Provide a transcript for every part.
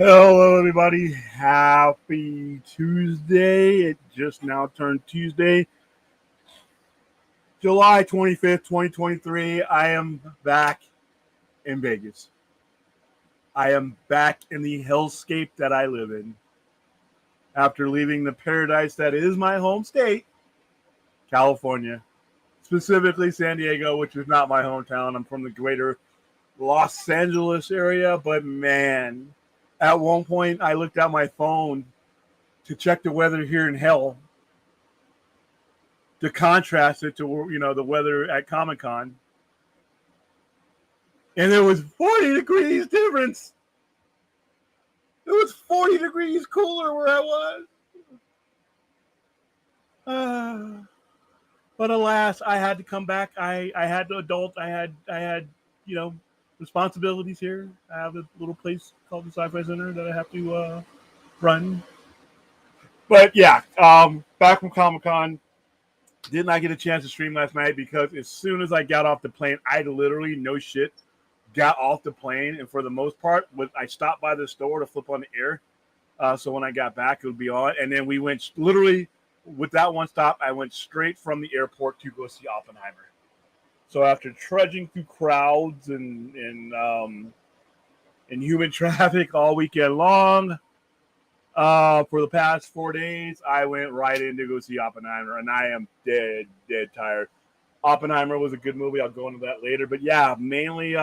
Hello, everybody. Happy Tuesday. It just now turned Tuesday, July 25th, 2023. I am back in Vegas. I am back in the hellscape that I live in after leaving the paradise that is my home state, California, specifically San Diego, which is not my hometown. I'm from the greater Los Angeles area, but man, at one point I looked at my phone to check the weather here in hell to contrast it to the weather at Comic Con, and there was 40 degrees difference. It was 40 degrees cooler where I was. But alas, I had to come back. I had to adult. I had you know responsibilities here. I have a little place called the Sci-Fi Center that I have to run. But yeah, back from Comic Con. Did not get a chance to stream last night because as soon as I got off the plane, I literally, no shit, got off the plane. And for the most part, I stopped by the store to flip on the air. So when I got back, it would be on. And then we went literally with that one stop, I went straight from the airport to go see Oppenheimer. So after trudging through crowds and human traffic all weekend long, for the past 4 days, I went right in to go see Oppenheimer, and I am dead tired. Oppenheimer was a good movie. I'll go into that later, but yeah, mainly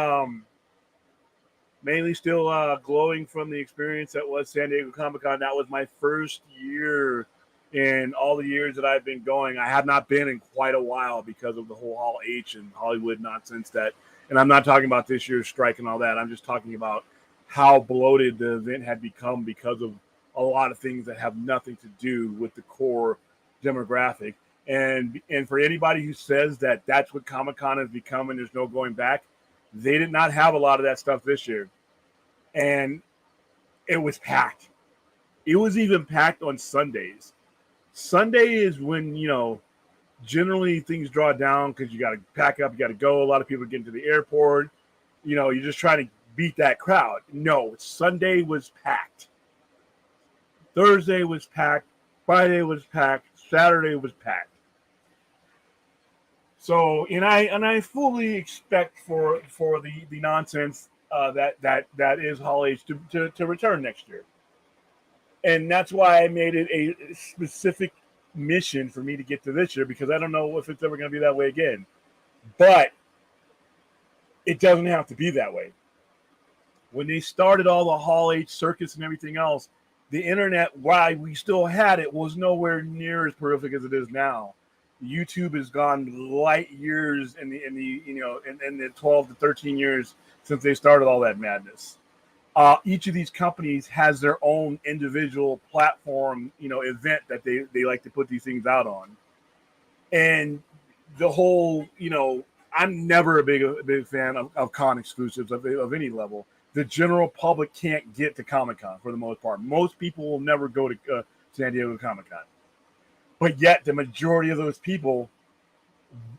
still glowing from the experience that was San Diego Comic Con. That was my first year in all the years that I've been going. I have not been in quite a while because of the whole Hall H and Hollywood nonsense and I'm not talking about this year's strike and all that. I'm just talking about how bloated the event had become because of a lot of things that have nothing to do with the core demographic. And for anybody who says that that's what Comic Con has become and there's no going back, they did not have a lot of that stuff this year, and it was packed. It was even packed on Sundays. Sunday is when generally things draw down because you got to pack up, you got to go. A lot of people get into the airport. You're just trying to beat that crowd. No, Sunday was packed. Thursday was packed. Friday was packed. Saturday was packed. So, and I fully expect for the nonsense that is Hall H to return next year, and that's why I made it a specific mission for me to get to this year because I don't know if it's ever going to be that way again, but it doesn't have to be that way. When they started all the Hall H circuits and everything else, the internet, while we still had it, was nowhere near as prolific as it is now. YouTube has gone light years in the 12 to 13 years since they started all that madness. Each of these companies has their own individual platform, event that they like to put these things out on. And the whole, I'm never a big fan of con exclusives of any level. The general public can't get to Comic Con for the most part. Most people will never go to San Diego Comic Con. But yet, the majority of those people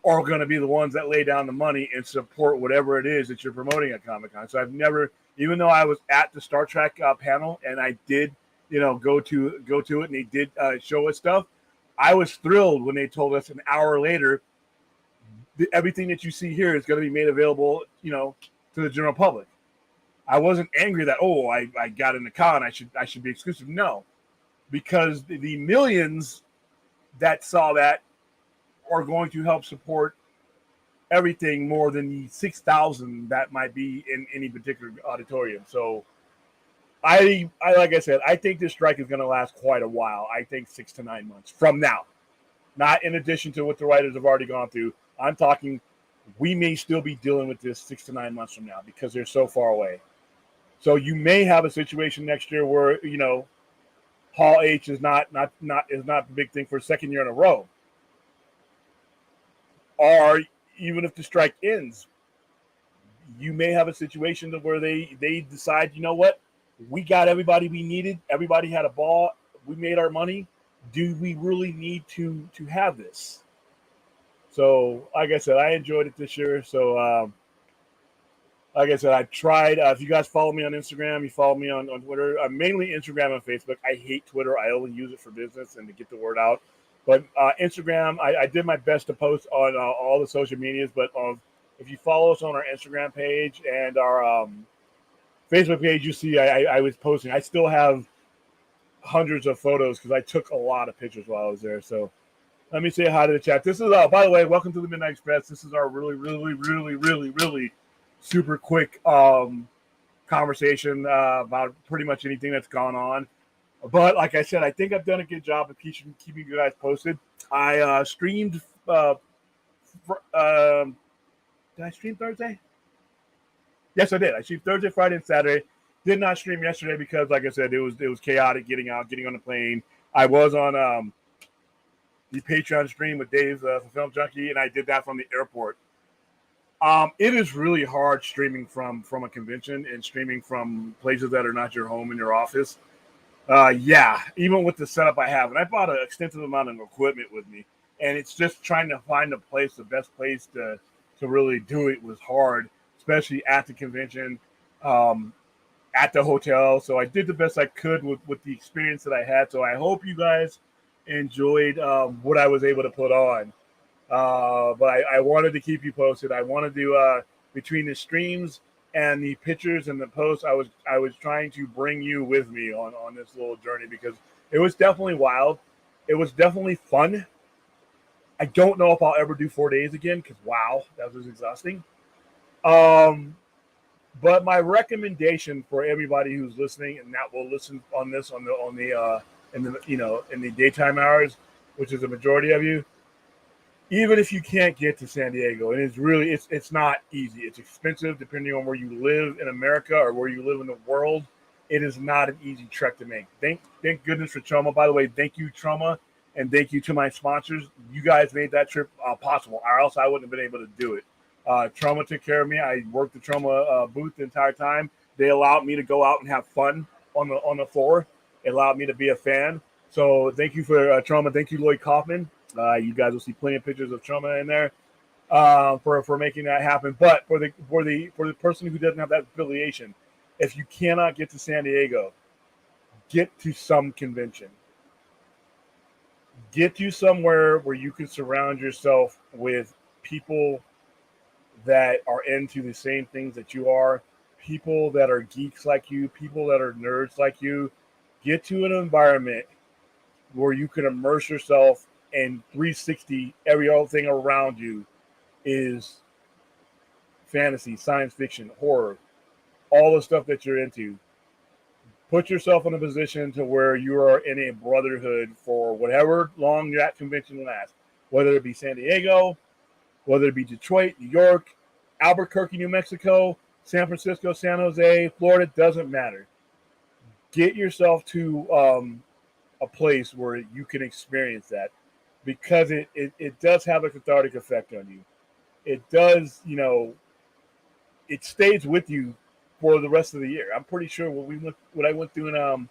are going to be the ones that lay down the money and support whatever it is that you're promoting at Comic Con. So I've never, even though I was at the Star Trek panel and I did, go to it and they did show us stuff, I was thrilled when they told us an hour later, everything that you see here is going to be made available, to the general public. I wasn't angry that I got in the con, I should be exclusive. No, because the millions that saw that are going to help support everything more than the 6,000 that might be in any particular auditorium. So I like I said, I think this strike is going to last quite a while. I think 6 to 9 months from now, not in addition to what the writers have already gone through. I'm talking we may still be dealing with this 6 to 9 months from now because they're so far away. So you may have a situation next year where Hall H is not the big thing for a second year in a row, or even if the strike ends, you may have a situation where they decide, what, we got everybody we needed, everybody had a ball, we made our money. Do we really need to have this? So, like I said, I enjoyed it this year. So like I said, I tried. If you guys follow me on Instagram, you follow me on Twitter. Mainly Instagram and Facebook. I hate Twitter. I only use it for business and to get the word out. But Instagram, I did my best to post on all the social medias. But if you follow us on our Instagram page and our Facebook page, you see I was posting. I still have hundreds of photos because I took a lot of pictures while I was there. So let me say hi to the chat. This is, by the way, welcome to the Midnight Express. This is our really super quick conversation about pretty much anything that's gone on. But like I said, I think I've done a good job of keeping you guys posted. I streamed. Did I stream Thursday? Yes, I did. I streamed Thursday, Friday, and Saturday. Did not stream yesterday because, like I said, it was chaotic getting on the plane. I was on the Patreon stream with Dave, the Film Junkie, and I did that from the airport. It is really hard streaming from a convention and streaming from places that are not your home and your office. Yeah, even with the setup I have, and I bought an extensive amount of equipment with me, and it's just trying to find the best place to really do it was hard, especially at the convention, at the hotel. So I did the best I could with the experience that I had. So I hope you guys enjoyed what I was able to put on. But I wanted to keep you posted. I wanted to between the streams and the pictures and the posts, I was trying to bring you with me on this little journey because it was definitely wild. It was definitely fun. I don't know if I'll ever do 4 days again because wow, that was exhausting. But my recommendation for everybody who's listening and that will listen on this in the daytime hours, which is the majority of you, even if you can't get to San Diego, and it's not easy. It's expensive depending on where you live in America or where you live in the world. It is not an easy trek to make. Thank goodness for Troma. By the way, thank you, Troma, and thank you to my sponsors. You guys made that trip possible, or else I wouldn't have been able to do it. Troma took care of me. I worked the Troma booth the entire time. They allowed me to go out and have fun on the floor. It allowed me to be a fan. So thank you for Troma. Thank you, Lloyd Kaufman. You guys will see plenty of pictures of Troma in there for making that happen. But for the person who doesn't have that affiliation, if you cannot get to San Diego, get to some convention. Get to somewhere where you can surround yourself with people that are into the same things that you are, people that are geeks like you, people that are nerds like you. Get to an environment where you can immerse yourself and 360 every other thing around you is fantasy, science fiction, horror, all the stuff that you're into. Put yourself in a position to where you are in a brotherhood for whatever long that convention lasts, whether it be San Diego, whether it be Detroit, New York, Albuquerque, New Mexico, San Francisco, San Jose, Florida, doesn't matter. Get yourself to a place where you can experience that, because it does have a cathartic effect on you. It does, it stays with you for the rest of the year. I'm pretty sure what I went through in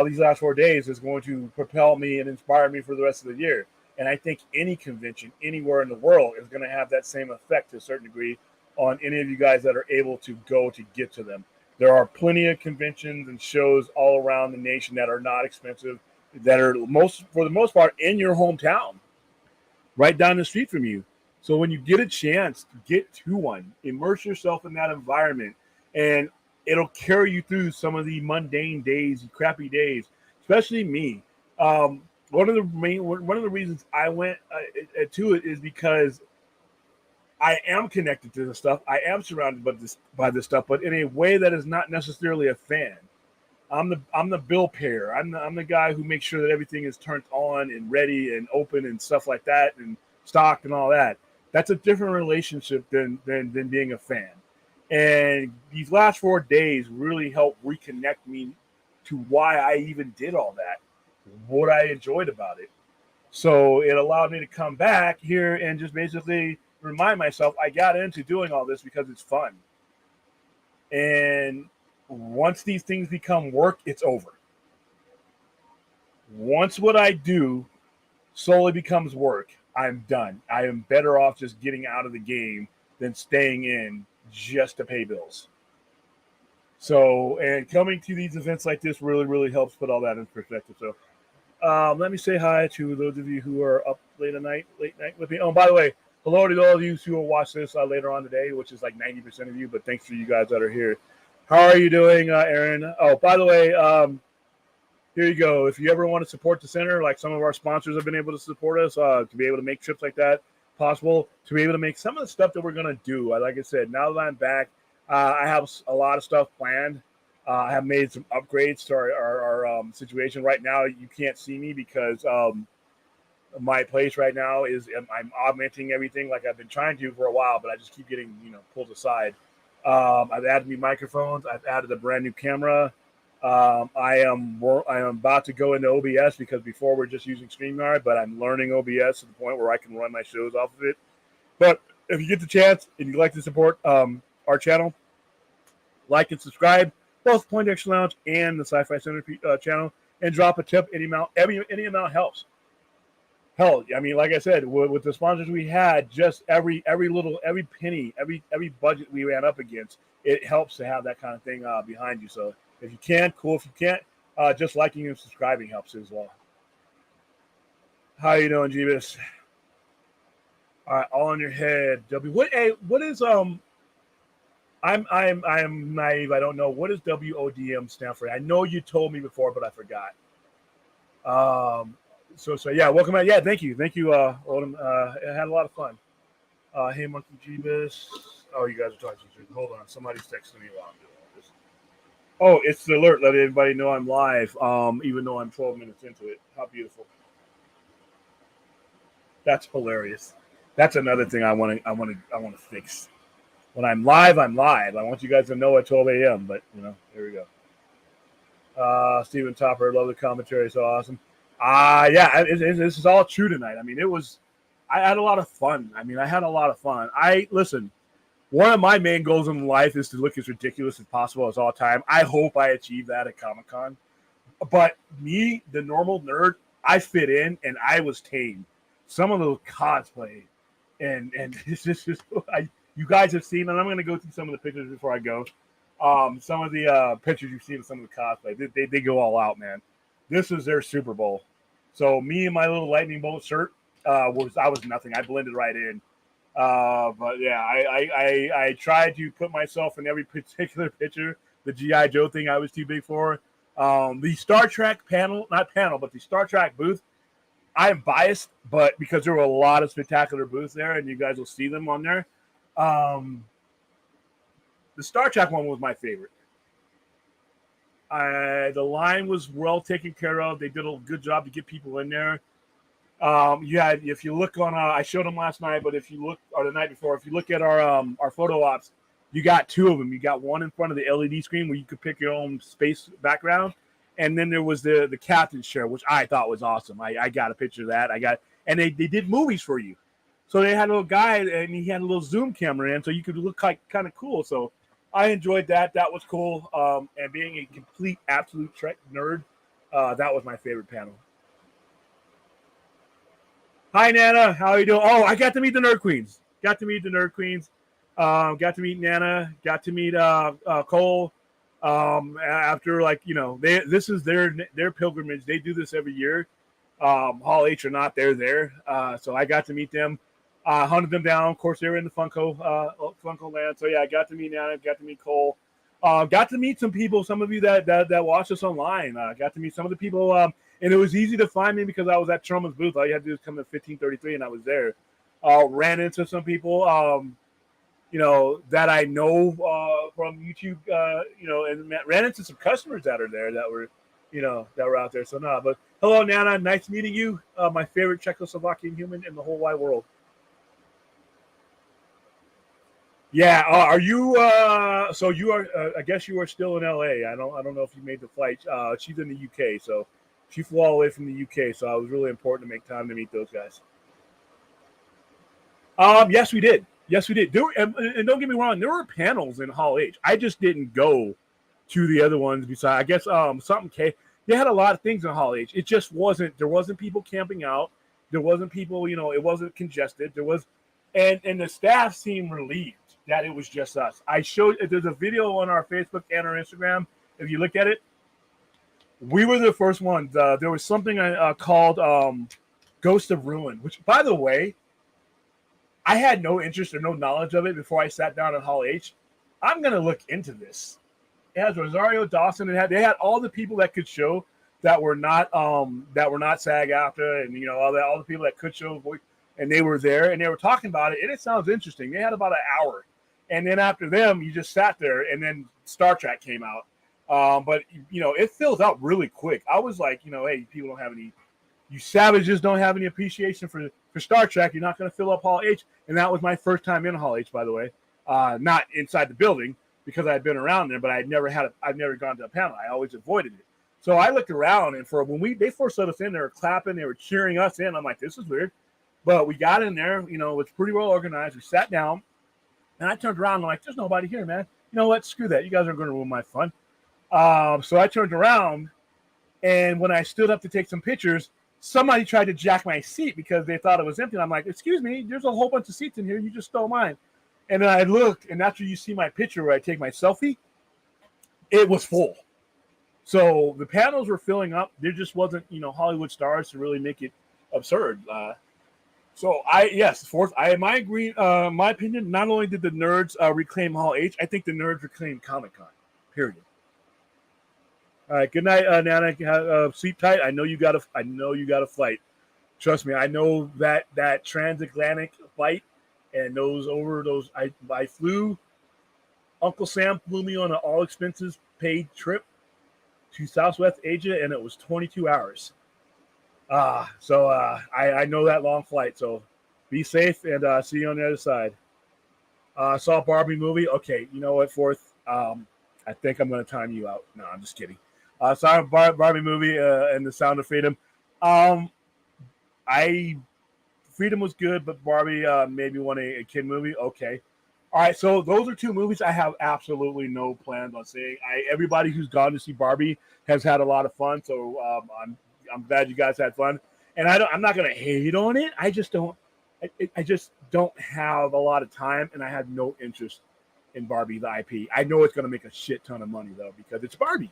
these last 4 days is going to propel me and inspire me for the rest of the year. And I think any convention anywhere in the world is going to have that same effect to a certain degree on any of you guys that are able to go to get to them. There are plenty of conventions and shows all around the nation that are not expensive, that are for the most part in your hometown, right down the street from you. So when you get a chance, get to one, immerse yourself in that environment, and it'll carry you through some of the mundane days, crappy days, especially me. One of the reasons I went to it is because I am connected to this stuff. I am surrounded by this stuff, but in a way that is not necessarily a fan. I'm the bill payer. I'm the guy who makes sure that everything is turned on and ready and open and stuff like that and stocked and all that. That's a different relationship than being a fan. And these last 4 days really helped reconnect me to why I even did all that, what I enjoyed about it. So it allowed me to come back here and just basically remind myself I got into doing all this because it's fun. And once these things become work, it's over. Once what I do solely becomes work, I'm done. I am better off just getting out of the game than staying in just to pay bills. So, and coming to these events like this really, really helps put all that in perspective. So, let me say hi to those of you who are up late night with me. Oh, by the way, hello to all of you who will watch this later on today, which is like 90% of you. But thanks for you guys that are here. How are you doing, Aaron? Oh, by the way, here you go. If you ever want to support the center, like some of our sponsors have been able to support us to be able to make trips like that possible, to be able to make some of the stuff that we're going to do. Like I said, now that I'm back, I have a lot of stuff planned. I have made some upgrades to our situation. Right now, you can't see me because my place right now is I'm augmenting everything like I've been trying to for a while, but I just keep getting pulled aside. I've added new microphones. I've added a brand new camera. I am about to go into OBS because before we're just using StreamYard, but I'm learning OBS to the point where I can run my shows off of it. But if you get the chance and you'd like to support our channel, like and subscribe, both Point Action Lounge and the Sci-Fi Center channel, and drop a tip. Any amount helps. Hell, I mean, like I said, with the sponsors we had, just every penny, every budget we ran up against, it helps to have that kind of thing behind you. So if you can, cool. If you can't, just liking and subscribing helps as well. How you doing, Jeebus? All right, all in your head. What is I'm naive. I don't know. What does WODM stand for? I know you told me before, but I forgot. So yeah, welcome out. Yeah, thank you, Odom. I had a lot of fun. Hey, Monkey Jeebus. Oh, you guys are talking to each other. Hold on, somebody's texting me while I'm doing all this. Oh, it's the alert. Let everybody know I'm live. Even though I'm 12 minutes into it. How beautiful. That's hilarious. That's another thing I want to fix. When I'm live, I'm live. I want you guys to know at 12 a.m. But here we go. Steven Topper, love the commentary. So awesome. Yeah, this is all true tonight. I mean, I had a lot of fun. Listen, one of my main goals in life is to look as ridiculous as possible as all time. I hope I achieve that at Comic-Con. But me, the normal nerd, I fit in and I was tame. Some of those cosplay and it's just you guys have seen, and I'm going to go through some of the pictures before I go. Some of the pictures you've seen of some of the cosplay, they go all out, man. This is their Super Bowl. So me and my little lightning bolt shirt I was nothing. I blended right in. But yeah, I tried to put myself in every particular picture. The G.I. Joe thing I was too big for. The Star Trek but the Star Trek booth. I am biased, but because there were a lot of spectacular booths there, and you guys will see them on there. The Star Trek one was my favorite. The line was well taken care of. They did a good job to get people in there. If you look on, I showed them last night, but if you look, or the night before, if you look at our photo ops, you got two of them. You got one in front of the LED screen where you could pick your own space background, and then there was the captain's chair, which I thought was awesome. I got a picture of that. And they did movies for you. So they had a little guy, and he had a little zoom camera in, so you could look like kind of cool. So I enjoyed that. That was cool. And being a complete, absolute Trek nerd, that was my favorite panel. Hi, Nana. How are you doing? Oh, I got to meet the Nerd Queens. Got to meet Nana. Got to meet Cole. After this is their pilgrimage. They do this every year. Hall H or not, they're there. So I got to meet them. Hunted them down. Of course, they were in the Funko land. So yeah, I got to meet Nana. Got to meet Cole. Got to meet some people. Some of you that watch us online. Got to meet some of the people. And it was easy to find me because I was at Truman's booth. All you had to do is come to 1533, and I was there. Ran into some people, that I know from YouTube, and ran into some customers that are there that were out there. So no, but hello, Nana. Nice meeting you. My favorite Czechoslovakian human in the whole wide world. Yeah. Are you? So you are? I guess you are still in LA. I don't know if you made the flight. She's in the UK, so she flew all the way from the UK. So it was really important to make time to meet those guys. Yes, we did. There were, and don't get me wrong, there were panels in Hall H. I just didn't go to the other ones. Besides, I guess something came. They had a lot of things in Hall H. It just wasn't. There wasn't people camping out. There wasn't people. It wasn't congested. There was, and the staff seemed relieved. that it was just us. I showed there's a video on our Facebook and our Instagram. If you look at it, we were the first ones. There was something called Ghost of Ruin, which, by the way, I had no interest or no knowledge of it before I sat down at Hall H. I'm gonna look into this. It has Rosario Dawson. They had all the people that could show that were not SAG-AFTRA, and all the people that could show voice, and they were there and they were talking about it, and it sounds interesting. They had about an hour, and then after them, you just sat there, and then Star Trek came out. But it fills out really quick. I was like, hey, people don't have any, you savages don't have any appreciation for Star Trek. You're not going to fill up Hall H, and that was my first time in Hall H, by the way, not inside the building because I had been around there, but I've never gone to a panel. I always avoided it. So I looked around, and they first let us in, they were clapping, they were cheering us in. I'm like, this is weird. But we got in there, it was pretty well organized. We sat down, and I turned around, and I'm like, there's nobody here, man. You know what? Screw that. You guys are going to ruin my fun. So I turned around, and when I stood up to take some pictures, somebody tried to jack my seat because they thought it was empty. And I'm like, excuse me, there's a whole bunch of seats in here. You just stole mine. And then I looked, and after you see my picture where I take my selfie, it was full. So the panels were filling up. There just wasn't, Hollywood stars to really make it absurd. My opinion, not only did the nerds reclaim Hall H, I think the nerds reclaimed Comic-Con, period. All right, good night, Nana. Sleep tight. I know you got a flight. Trust me, I know that transatlantic flight and I flew. Uncle Sam flew me on an all expenses paid trip to Southwest Asia, and it was 22 hours. So I know that long flight. So be safe, and see you on the other side. Saw Barbie movie. Okay, you know what, Fourth? I think I'm going to time you out. No, I'm just kidding. Saw Barbie movie and The Sound of Freedom. Freedom was good, but Barbie made me want a kid movie. Okay. All right, so those are two movies I have absolutely no plans on seeing. Everybody who's gone to see Barbie has had a lot of fun, so I'm glad you guys had fun. And I'm not going to hate on it. I just don't have a lot of time, and I have no interest in Barbie, the IP. I know it's going to make a shit ton of money, though, because it's Barbie.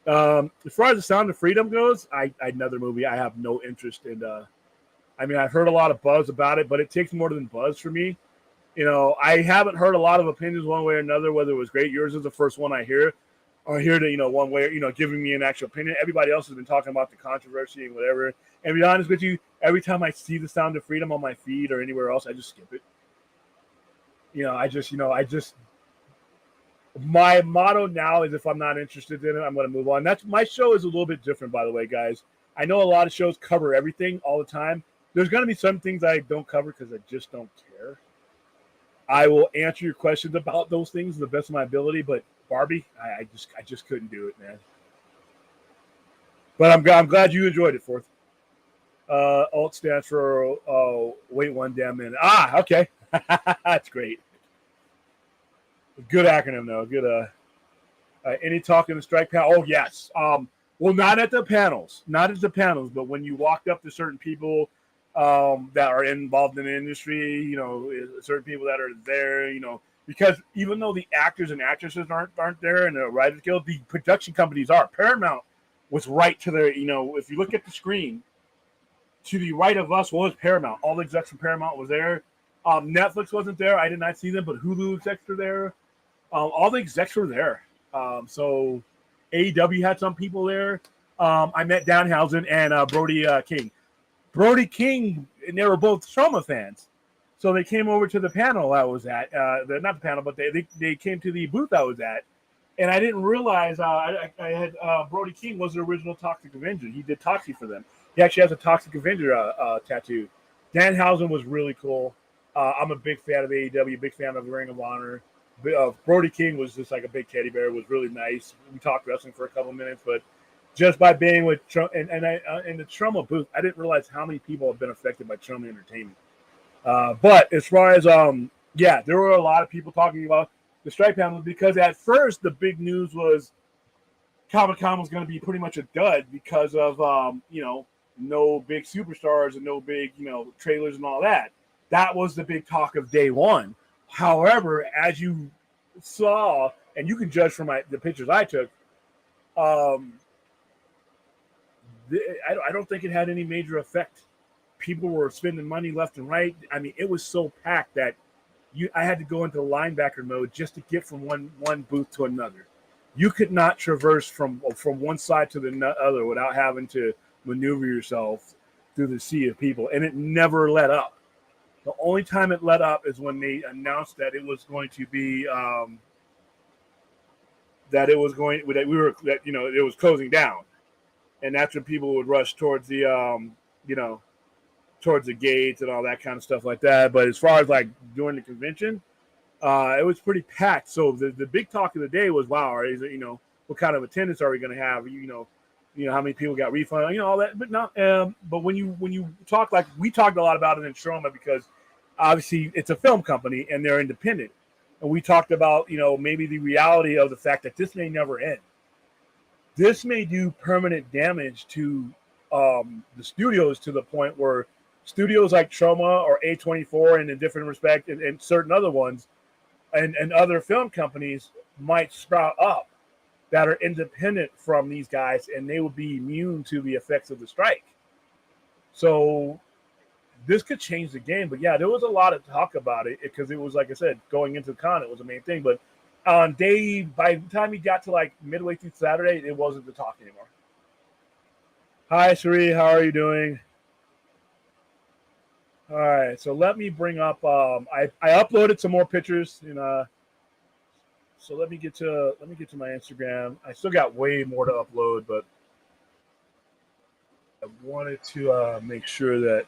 As far as The Sound of Freedom goes, another movie I have no interest in. I've heard a lot of buzz about it, but it takes more than buzz for me. I haven't heard a lot of opinions one way or another, whether it was great. Yours is the first one I hear. Or hear that, one way, giving me an actual opinion. Everybody else has been talking about the controversy and whatever. And to be honest with you, every time I see The Sound of Freedom on my feed or anywhere else, I just skip it. My motto now is if I'm not interested in it, I'm going to move on. My show is a little bit different, by the way, guys. I know a lot of shows cover everything all the time. There's going to be some things I don't cover because I just don't care. I will answer your questions about those things to the best of my ability, but Barbie, I just couldn't do it, man. But I'm glad you enjoyed it, Fourth. Alt stands for wait one damn minute. Okay. That's great. Good acronym, though. Good. Any talk in the strike panel? Oh, yes. Well, not at the panels, but when you walked up to certain people that are involved in the industry, certain people that are there, because even though the actors and actresses aren't there in the Writers Guild, the production companies are. Paramount was right to their, if you look at the screen, to the right of us was Paramount. All the execs from Paramount was there. Netflix wasn't there. I did not see them, but Hulu execs were there. All the execs were there. So AEW had some people there. I met Danhausen and Brody King. Brody King, and they were both Troma fans. So they came over to the panel I was at. Not the panel, but they came to the booth I was at. And I didn't realize I had Brody King was the original Toxic Avenger. He did Toxie for them. He actually has a Toxic Avenger tattoo. Danhausen was really cool. I'm a big fan of AEW, big fan of Ring of Honor. Brody King was just like a big teddy bear. Was really nice. We talked wrestling for a couple minutes, but just by being with Trump and in the Troma booth, I didn't realize how many people have been affected by Troma Entertainment. But as far as there were a lot of people talking about the strike panel because at first the big news was Comic-Con was going to be pretty much a dud because of no big superstars and no big trailers and all that. That was the big talk of day one. However, as you saw, and you can judge from the pictures I took, um, I don't think it had any major effect. People were spending money left and right. I mean, it was so packed that I had to go into linebacker mode just to get from one booth to another. You could not traverse from one side to the other without having to maneuver yourself through the sea of people, and it never let up. The only time it let up is when they announced that it was going to be that we were that it was closing down, and that's when people would rush towards the you know towards the gates and all that kind of stuff like that. But as far as like during the convention, it was pretty packed. So the big talk of the day was, wow, what kind of attendance are we going to have? How many people got refunded, all that. But not. But when you talk, like we talked a lot about it in Stroma, because obviously it's a film company and they're independent, and we talked about maybe the reality of the fact that this may never end. This may do permanent damage to the studios, to the point where studios like Troma or A24 and in different respect and certain other ones and other film companies might sprout up that are independent from these guys, and they would be immune to the effects of the strike. So this could change the game. But yeah, there was a lot of talk about it because it was, like I said, going into the con, it was the main thing. But by the time you got to like midway through Saturday, it wasn't the talk anymore. Hi, Sri. How are you doing? All right. So let me bring up. I uploaded some more pictures, so let me get to my Instagram. I still got way more to upload, but I wanted to make sure that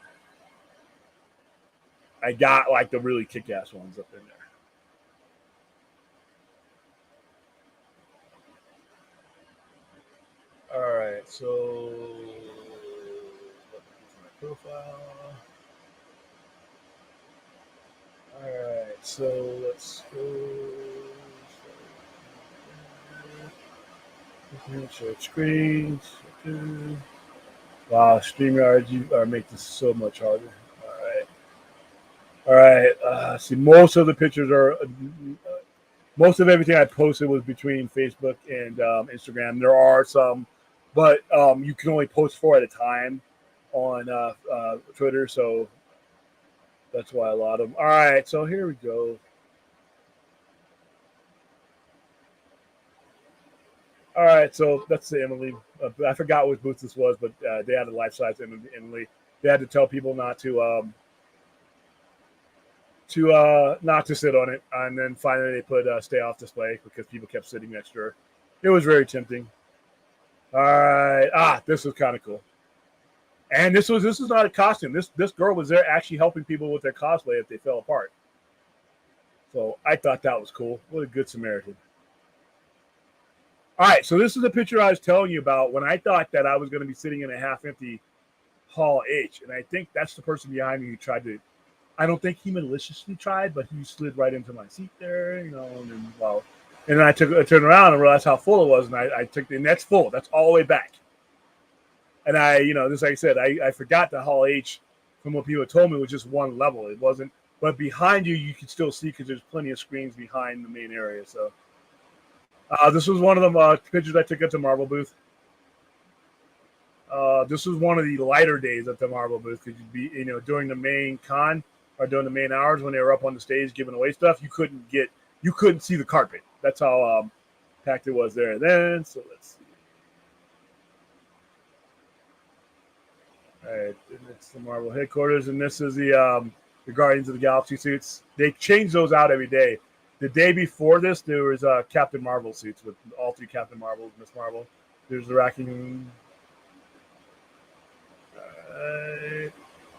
I got like the really kick-ass ones up in there. All right, so let me get to my profile. All right, so let's go. Share screens. Wow, StreamYard, you are making this so much harder. All right. See, most of the pictures are. Most of everything I posted was between Facebook and Instagram. There are some, but you can only post 4 at a time on Twitter, so that's why a lot of them. All right, so here we go. All right, so that's the Emily. I forgot which booth this was, but they had a life-size Emily. They had to tell people not to not to sit on it, and then finally they put stay off display because people kept sitting next to her. It was very tempting. All right, this was kind of cool, and this was not a costume. This girl was there actually helping people with their cosplay if they fell apart. So I thought that was cool. What a good Samaritan. All right, so this is the picture I was telling you about when I thought that I was going to be sitting in a half-empty Hall H, and I think that's the person behind me who tried to. I don't think he maliciously tried, but he slid right into my seat there, and then I turned around and realized how full it was, and I took and that's full. That's all the way back. And just like I said, I forgot the Hall H from what people told me was just one level. It wasn't, but behind you could still see because there's plenty of screens behind the main area. So this was one of the pictures I took at the Marvel booth. This was one of the lighter days at the Marvel booth because you'd be, during the main con or during the main hours when they were up on the stage giving away stuff, you couldn't see the carpet. That's how packed it was there. Then, so let's see. All right, and it's the Marvel headquarters, and this is the Guardians of the Galaxy suits. They change those out every day. The day before this, there was Captain Marvel suits with all 3 Captain Marvels, Miss Marvel. There's the Raccoon.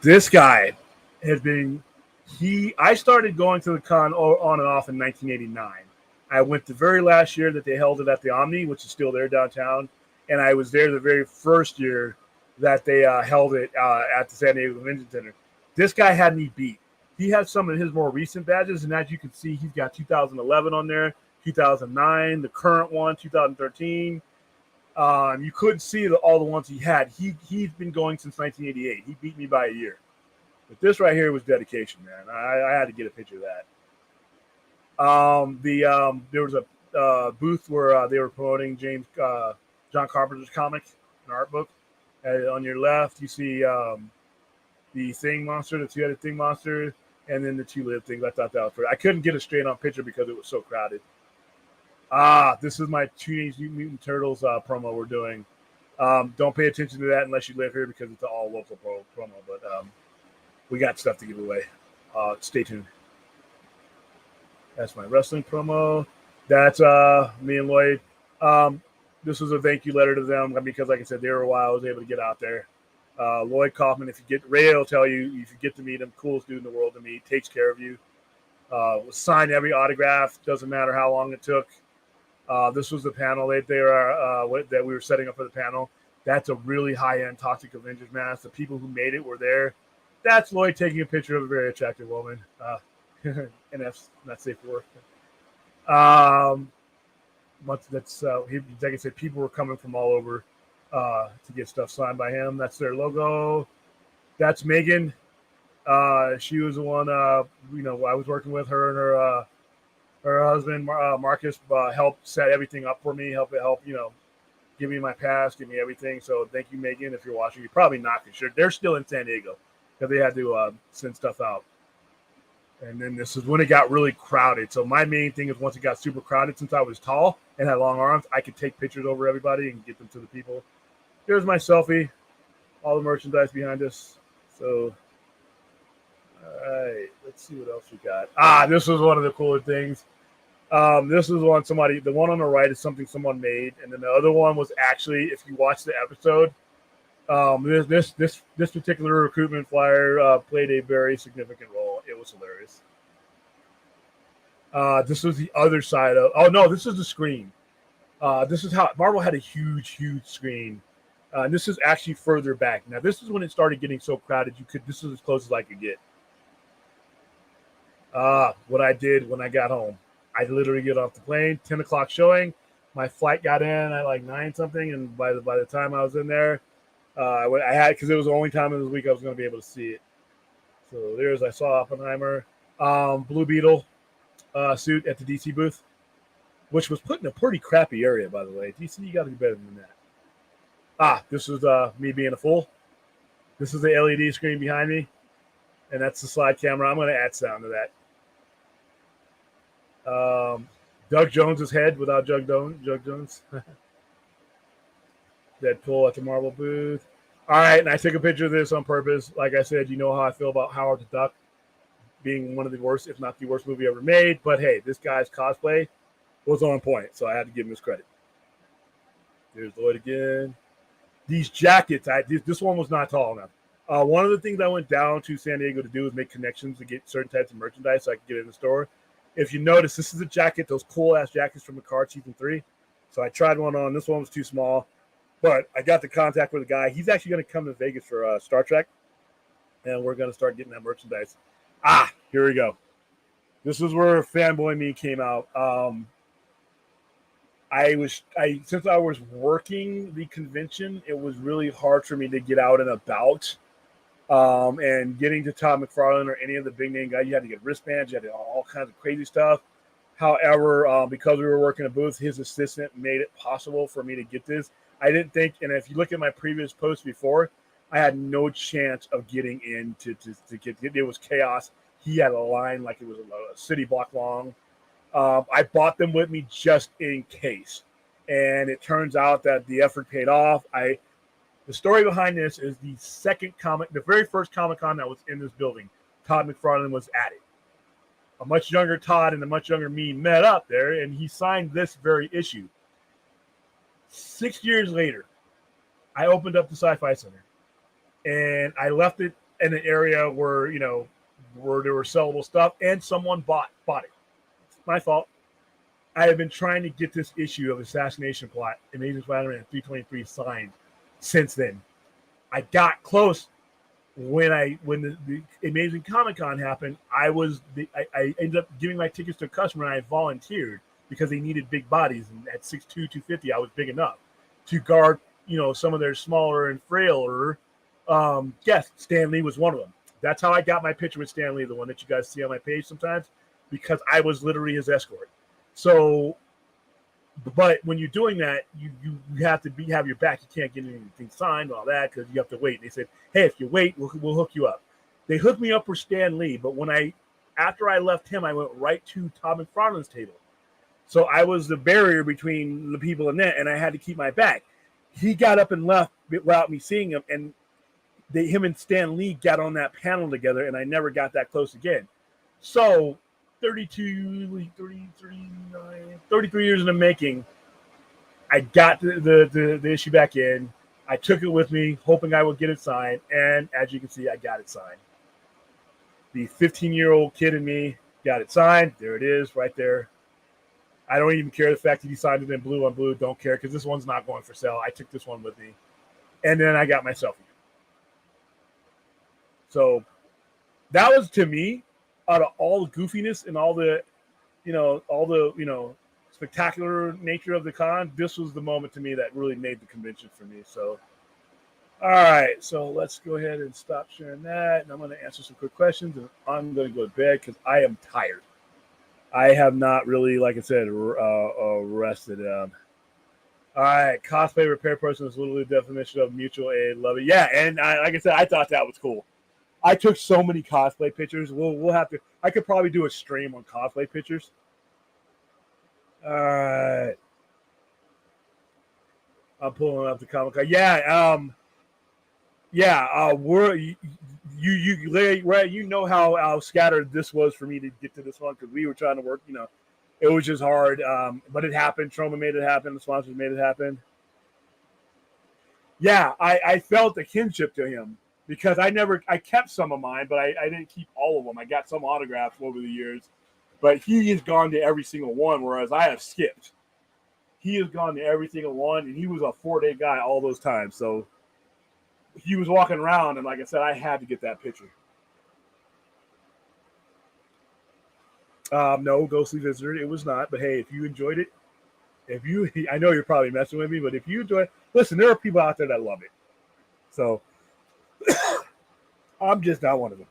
This guy has been. I started going to the con on and off in 1989. I went the very last year that they held it at the Omni, which is still there downtown, and I was there the very first year that they held it at the San Diego Convention Center. This guy had me beat. He has some of his more recent badges, and as you can see, he's got 2011 on there, 2009, the current one, 2013. You couldn't see all the ones he had. He's been going since 1988. He beat me by a year. But this right here was dedication, man. I had to get a picture of that. There was a booth where they were promoting John Carpenter's comic, an art book. On your left, you see the Thing monster, the two-headed Thing monster, and then the two-limbed things. I thought that was pretty. I couldn't get a straight-on picture because it was so crowded. This is my Teenage Mutant Turtles promo we're doing. Don't pay attention to that unless you live here because it's an all local promo. But we got stuff to give away. Stay tuned. That's my wrestling promo. That's me and Lloyd. This was a thank you letter to them because, like I said, they were a while. I was able to get out there. Lloyd Kaufman, if you get Ray, will tell you if you get to meet him, coolest dude in the world to meet, takes care of you. Signed every autograph. Doesn't matter how long it took. This was the panel that we were setting up for the panel. That's a really high-end Toxic Avengers mask. The people who made it were there. That's Lloyd taking a picture of a very attractive woman. And that's not safe for work. That's like I said, people were coming from all over to get stuff signed by him. That's their logo. That's Megan. She was the one. I was working with her and her husband Marcus helped set everything up for me. Help give me my pass, give me everything. So thank you, Megan. If you're watching, you're probably not sure. They're still in San Diego because they had to send stuff out. And then this is when it got really crowded. So my main thing is once it got super crowded, since I was tall and had long arms, I could take pictures over everybody and get them to the people. Here's my selfie. All the merchandise behind us. So, all right, let's see what else we got. This was one of the cooler things. This is the one on the right is something someone made, and then the other one was actually, if you watch the episode, this particular recruitment flyer played a very significant role. It was hilarious. This was the other side of. Oh no, this is the screen. This is how Marvel had a huge screen. And this is actually further back. Now this is when it started getting so crowded. This is as close as I could get. What I did when I got home, I literally get off the plane, 10 o'clock showing. My flight got in at like 9 something, and by the time I was in there, I had because it was the only time in this week I was going to be able to see it. So I saw Oppenheimer, Blue Beetle suit at the DC booth, which was put in a pretty crappy area, by the way. DC, you got to do better than that. This is me being a fool. This is the LED screen behind me, and that's the slide camera. I'm going to add sound to that. Doug Jones's head without Doug Jones. Deadpool at the Marvel booth. All right, and I took a picture of this on purpose. Like I said, you know how I feel about Howard the Duck being one of the worst, if not the worst movie ever made. But hey, this guy's cosplay was on point, so I had to give him his credit. There's Lloyd again. These jackets, this one was not tall enough. One of the things I went down to San Diego to do was make connections to get certain types of merchandise so I could get it in the store. If you notice, this is a jacket, those cool-ass jackets from Picard Season 3. So I tried one on. This one was too small. But I got the contact with a guy. He's actually going to come to Vegas for Star Trek. And we're going to start getting that merchandise. Here we go. This is where Fanboy Me came out. Since I was working the convention, it was really hard for me to get out and about. And getting to Todd McFarlane or any of the big name guys, you had to get wristbands, you had to all kinds of crazy stuff. However, because we were working a booth, his assistant made it possible for me to get this. I didn't think, and if you look at my previous post before, I had no chance of getting in to get it. It was chaos. He had a line like it was a city block long. I bought them with me just in case. And it turns out that the effort paid off. The story behind this is the very first Comic-Con that was in this building, Todd McFarlane was at it. A much younger Todd and a much younger me met up there, and he signed this very issue. 6 years later, I opened up the Sci-Fi Center, and I left it in an area where there were sellable stuff, and someone bought it. It's my fault. I have been trying to get this issue of Assassination Plot, Amazing Spider-Man 323 signed since then. I got close when the Amazing Comic-Con happened. I ended up giving my tickets to a customer, and I volunteered because they needed big bodies, and at 6'2", 250, I was big enough to guard, some of their smaller and frailer guests. Stan Lee was one of them. That's how I got my picture with Stan Lee, the one that you guys see on my page sometimes. because I was literally his escort. So, but when you're doing that, you have to have your back. You can't get anything signed, all that, because you have to wait. They said, hey, if you wait, we'll hook you up. They hooked me up for Stan Lee, but after I left him, I went right to Todd McFarlane's table. So I was the barrier between the people in that, and I had to keep my back. He got up and left without me seeing him, and him and Stan Lee got on that panel together, and I never got that close again. So 33 years in the making, I got the issue back in. I took it with me, hoping I would get it signed, and as you can see, I got it signed. The 15-year-old kid in me got it signed. There it is, right there. I don't even care the fact that he signed it in blue on blue. Don't care, because this one's not going for sale. I took this one with me. And then I got my selfie. So that was, to me, out of all the goofiness and all the spectacular nature of the con, this was the moment to me that really made the convention for me. So, all right. So let's go ahead and stop sharing that. And I'm going to answer some quick questions. And I'm going to go to bed because I am tired. I have not really, like I said, rested. All right, cosplay repair person is literally the definition of mutual aid. Love it. Yeah, and like I said, I thought that was cool. I took so many cosplay pictures. We'll have to. I could probably do a stream on cosplay pictures. All right, I'm pulling up the Comic-Con. Yeah, we're you know how scattered this was for me to get to this one, because we were trying to work. It was just hard, but it happened. Trauma made it happen. The sponsors made it happen. Yeah, I felt a kinship to him because I kept some of mine, but I didn't keep all of them. I got some autographs over the years, but he has gone to every single one, whereas I have skipped. He has gone to every single one, and he was a 4-day guy all those times. So he was walking around, and like I said, I had to get that picture. No, Ghostly Visitor, it was not. But hey, if you enjoyed it, I know you're probably messing with me, but if you enjoy it, listen, there are people out there that love it. So I'm just not one of them.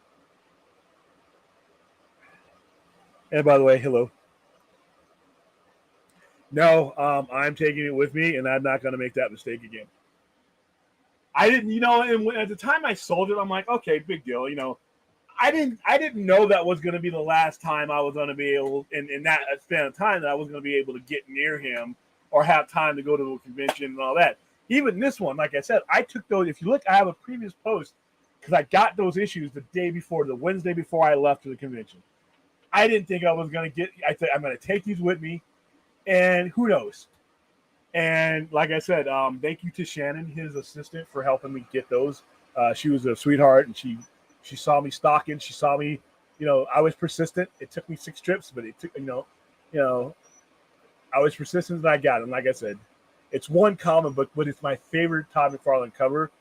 And by the way, hello. No, I'm taking it with me, and I'm not going to make that mistake again. I didn't, and at the time I sold it, I'm like, okay, big deal, I didn't know that was going to be the last time I was going to be able, in that span of time, that I was going to be able to get near him or have time to go to a convention and all that. Even this one, like I said, I took those. If you look, I have a previous post because I got those issues the Wednesday before I left for the convention. I didn't think I was going to get. I said I'm going to take these with me, and who knows. And like I said, thank you to Shannon, his assistant, for helping me get those. She was a sweetheart, and she saw me stalking. She saw me, I was persistent. It took me 6 trips, but it took, I was persistent and I got it. And like I said, it's one comic book, but it's my favorite Todd McFarlane cover.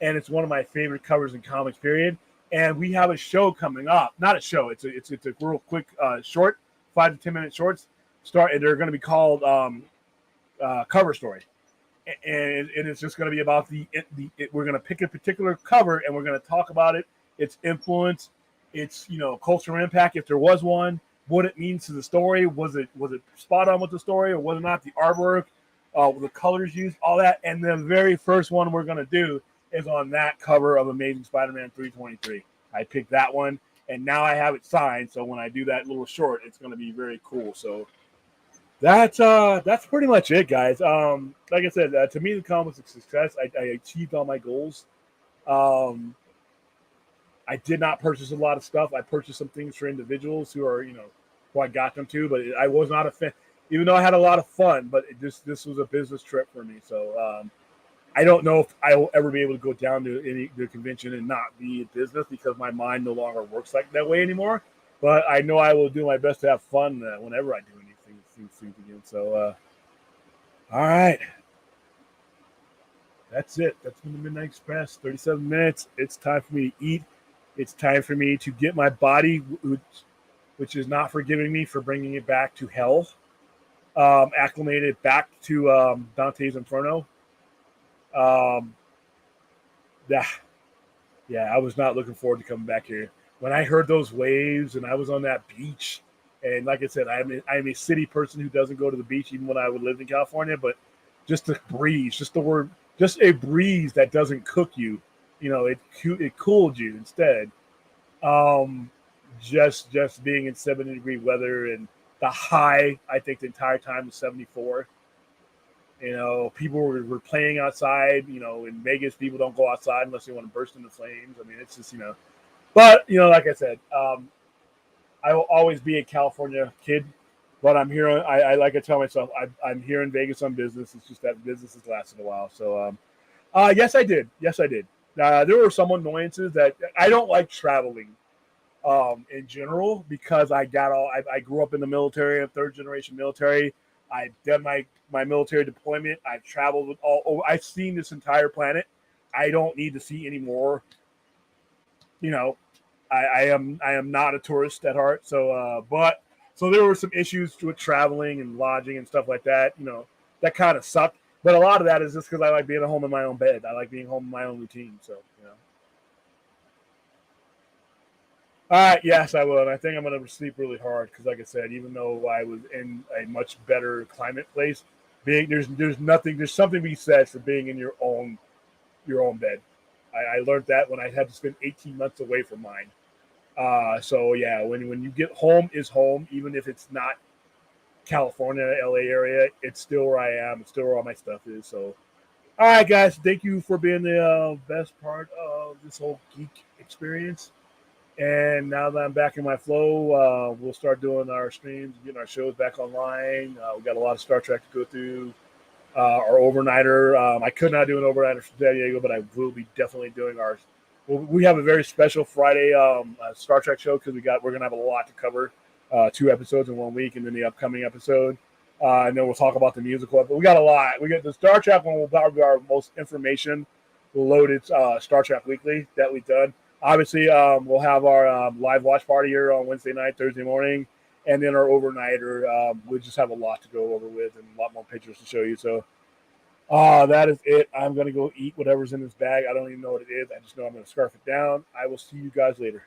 And it's one of my favorite covers in comics, period. And we have a show coming up. Not a show. It's a real quick short, 5 to 10 minute shorts. They're going to be called Cover Story. And it's just going to be about we're going to pick a particular cover and we're going to talk about it, its influence, its cultural impact, if there was one, what it means to the story, was it spot on with the story, or whether or not the artwork, the colors used, all that. And the very first one we're going to do is on that cover of Amazing Spider-Man 323. I picked that one, and now I have it signed. So when I do that little short, it's going to be very cool. So that's pretty much it, guys. Like I said, to me, the comic was a success. I achieved all my goals. I did not purchase a lot of stuff. I purchased some things for individuals who are, who I got them to, but I was not a fan, even though I had a lot of fun, but this was a business trip for me. So I don't know if I will ever be able to go down to the convention and not be in business, because my mind no longer works like that way anymore. But I know I will do my best to have fun whenever I do anything again. So, all right. That's it. That's been the Midnight Express. 37 minutes. It's time for me to eat. It's time for me to get my body, which is not forgiving me for bringing it back to hell, acclimated back to Dante's Inferno. Yeah, I was not looking forward to coming back here. When I heard those waves and I was on that beach And like I said, I'm a city person who doesn't go to the beach even when I would live in California. But just the breeze, just a breeze that doesn't cook you, it cooled you instead. Um, just being in 70-degree weather and the high, I think the entire time was 74. People were playing outside. In Vegas, people don't go outside unless they want to burst into flames. I mean, it's just But like I said, I will always be a California kid. But I'm here. I like I tell myself, I'm here in Vegas on business. It's just that business has lasted a while. So, yes, I did. Yes, I did. There were some annoyances that I don't like traveling in general because I grew up in the military, a third generation military. I've done my military deployment. I've traveled with I've seen this entire planet. I don't need to see any more. You know, I am not a tourist at heart. So there were some issues with traveling and lodging and stuff like that. That kind of sucked. But a lot of that is just because I like being at home in my own bed. I like being home in my own routine. So. All right, yes, I will. And I think I'm going to sleep really hard because, like I said, even though I was in a much better climate place, there's something to be said for being in your own bed. I learned that when I had to spend 18 months away from mine. So yeah, when you get home is home, even if it's not California, LA area, it's still where I am. It's still where all my stuff is. So, all right, guys, thank you for being the best part of this whole geek experience. And now that I'm back in my flow, we'll start doing our streams, getting our shows back online. We've got a lot of Star Trek to go through. Our overnighter, I could not do an overnighter for San Diego, but I will be definitely doing ours. We have a very special Friday Star Trek show because we're gonna have a lot to cover. 2 episodes in 1 week, and then the upcoming episode, and then we'll talk about the musical. But we got a lot. We got the Star Trek one will probably be our most information loaded Star Trek Weekly that we've done. Obviously, we'll have our live watch party here on Wednesday night, Thursday morning, and then our overnighter. We just have a lot to go over with and a lot more pictures to show you. So that is it. I'm going to go eat whatever's in this bag. I don't even know what it is. I just know I'm going to scarf it down. I will see you guys later.